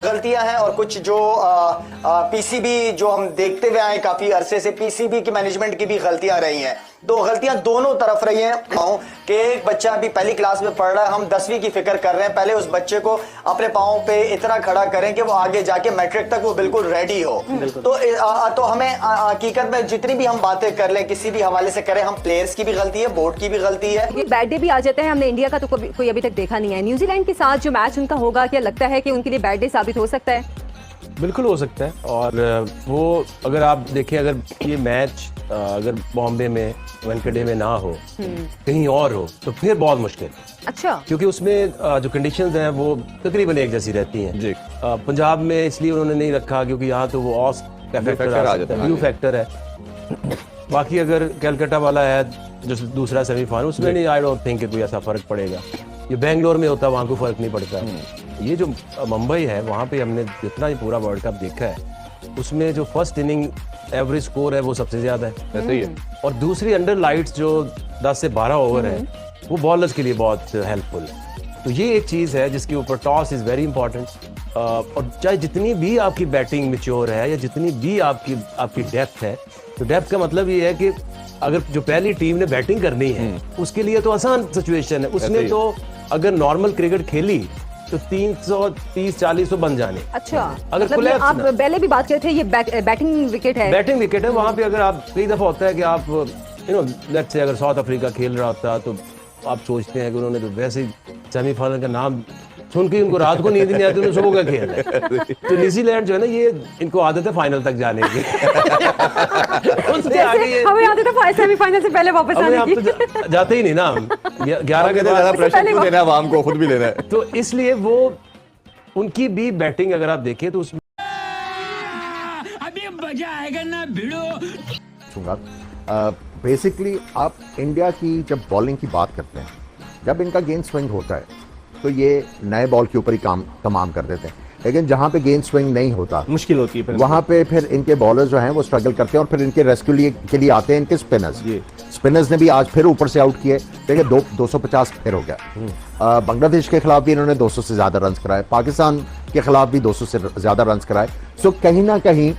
गलतियां हैं और कुछ जो पीसीबी जो हम देखते हुए आए काफी अरसे से, पीसीबी की मैनेजमेंट की भी गलतियां रही हैं। तो गलतियां दोनों तरफ रही हैं कि एक बच्चा अभी पहली क्लास में पढ़ रहा है, हम 10वीं की फिक्र कर रहे हैं, पहले उस बच्चे को अपने पांव पे इतना खड़ा करें कि वो आगे जाके मैट्रिक तक वो बिल्कुल रेडी हो। तो हमें हकीकत में जितनी भी हम बातें कर लें, किसी भी हवाले से करें, हम प्लेयर्स की भी गलती है, बोर्ड की भी गलती है। बैड डे भी आ जाता है, हमने इंडिया का तो कोई अभी तक देखा नहीं है। न्यूजीलैंड के साथ जो मैच उनका होगा, क्या लगता है कि उनके लिए बैड डे साबित हो सकता है? बिल्कुल हो सकता है। और वो अगर आप देखें, अगर ये मैच अगर बॉम्बे में वेंकटे में ना हो, कहीं और हो, तो फिर बहुत मुश्किल। अच्छा, क्योंकि उसमें जो कंडीशंस हैं वो तकरीबन एक जैसी रहती हैं जी। पंजाब में इसलिए उन्होंने नहीं रखा क्योंकि यहाँ तो वो ऑस का फैक्टर आ जाता है, व्यू फैक्टर है। बाकी अगर कैलकाटा वाला है जो दूसरा सेमीफाइनल, उसमें नहीं, आई डोंट थिंक कोई ऐसा फर्क पड़ेगा। ये बेंगलोर में होता, वहाँ को फर्क नहीं पड़ता। ये जो मुंबई है, वहाँ पे हमने जितना ही पूरा वर्ल्ड कप देखा है, उसमें जो फर्स्ट इनिंग एवरेज स्कोर है वो सबसे ज्यादा है, ऐसे ही है। और दूसरी अंडर लाइट्स जो 10 से 12 ओवर है, वो बॉलर्स के लिए बहुत हेल्पफुल है। तो ये एक चीज़ है जिसके ऊपर टॉस इज़ वेरी इंपॉर्टेंट। और चाहे जितनी भी आपकी बैटिंग मैच्योर है या जितनी भी आपकी डेप्थ है, तो डेप्थ का मतलब ये है कि अगर जो पहली टीम ने बैटिंग करनी है उसके लिए तो आसान सिचुएशन है। उसने तो अगर नॉर्मल क्रिकेट खेली तो 330-40 तो बन जाने। अच्छा, अगर मतलब आप पहले भी बात कर रहे थे, ये बैटिंग विकेट है। बैटिंग विकेट है। वहाँ पे अगर आप, कई दफा होता है कि आप लेट्स से अगर साउथ अफ्रीका खेल रहा होता तो आप सोचते हैं कि उन्होंने तो वैसे ही सेमीफाइनल का नाम सुन के उनको रात को नींद नहीं आती, उन्हें सुबह का खेल है। तो न्यूजीलैंड जो है ना, ये इनको आदत है फाइनल तक जाने की। उसके आगे हमें आदत है सेमीफाइनल से पहले वापस आने की। तो जाते ही नहीं ना हम। 11 के ज्यादा प्रेशर क्यों देना है आवाम को, खुद भी लेना है। तो इसलिए वो उनकी भी बैटिंग अगर आप देखें तो उसमें अभी मजा आएगा ना भिड़ो। बेसिकली आप इंडिया की जब बॉलिंग की बात करते हैं, जब इनका गेंद स्विंग होता है तो ये नए बॉल के ऊपर ही काम तमाम कर देते हैं। लेकिन जहां पे गेंद स्विंग नहीं होता, मुश्किल होती है, वहां पे फिर इनके बॉलर जो हैं वो स्ट्रगल करते हैं और फिर इनके रेस्क्यू के लिए आते हैं इनके स्पिनर्स। स्पिनर्स ने भी आज फिर ऊपर से आउट किए। देखिए 250 फिर हो गया। बांग्लादेश के खिलाफ भी इन्होंने 200 से ज्यादा रन कराए, पाकिस्तान के खिलाफ भी 200 से ज्यादा रन कराए। सो कहीं ना कहीं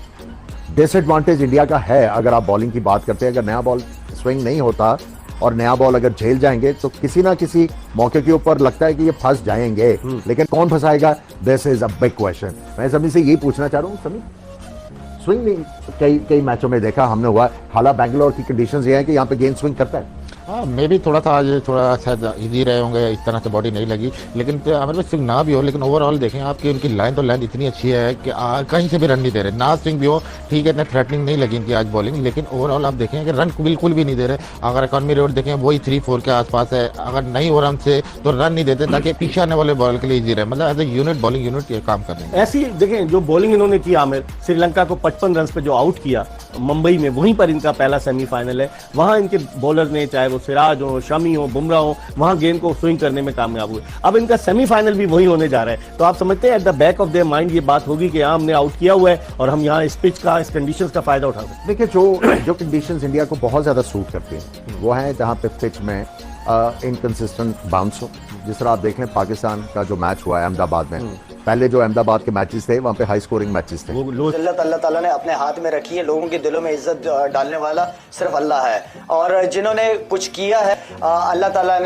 डिसएडवांटेज इंडिया का है अगर आप बॉलिंग की बात करते हैं। अगर नया बॉल स्विंग नहीं होता और नया बॉल अगर झेल जाएंगे तो किसी ना किसी मौके के ऊपर लगता है कि ये फंस जाएंगे। लेकिन कौन फंसाएगा, this is a big question. मैं सभी से यही पूछना चाह रहा हूँ, सभी स्विंग नहीं कई मैचों में देखा हमने हुआ। हालांकि बैंगलोर की कंडीशंस ये है कि यहाँ पे गेंद स्विंग करता है। हाँ, मैं भी थोड़ा सा आज थोड़ा शायद इजी रहे होंगे, इस तरह से बॉडी नहीं लगी। लेकिन हमारे पास स्विंग ना भी हो, लेकिन ओवरऑल देखें आपकी उनकी लाइन तो लाइन इतनी अच्छी है कि कहीं से भी रन नहीं दे रहे। ना स्विंग भी हो, ठीक है, इतना थ्रेटनिंग नहीं लगी इनकी आज बॉलिंग, लेकिन ओवरऑल आप देखें कि रन बिल्कुल भी नहीं दे रहे। अगर इकॉनमी रेट देखें वही 3-4 के आसपास है। अगर नहीं हो रन से तो रन नहीं देते ताकि पीछे आने वाले बॉल के लिए ईजी रहे। मतलब as a unit, bowling unit ये काम कर रहे हैं। ऐसी देखें जो बॉलिंग इन्होंने की, आमिर श्रीलंका को 55 रन पे जो आउट किया मुंबई में, वहीं पर इनका पहला सेमीफाइनल है। वहां इनके बॉलर ने, चाहे वो सिराज हो, शमी हो, बुमराह हो, वहां गेंद को स्विंग करने में कामयाब हुए। अब इनका सेमीफाइनल भी वही होने जा रहा है। तो आप समझते हैं at the back of their mind ये बात होगी कि हमने आउट किया हुआ है और हम यहाँ इस पिच का, इस कंडीशंस का फायदा उठा सकते हैं। देखिए जो कंडीशंस इंडिया को बहुत ज्यादा सूट करती हैं वो है जहाँ पे पिच में इनकंसिस्टेंट बाउंस हो। जिस तरह आप देख लें पाकिस्तान का जो मैच हुआ है अहमदाबाद में, पहले जो अहमदाबाद के मैचेस थे वहाँ पे हाई स्कोरिंग मैचेस थे। अल्लाह ताला ने अपने हाथ में रखी है। लोगों के दिलों में इज्जत डालने वाला सिर्फ अल्लाह है, और जिन्होंने कुछ किया है अल्लाह ताला ने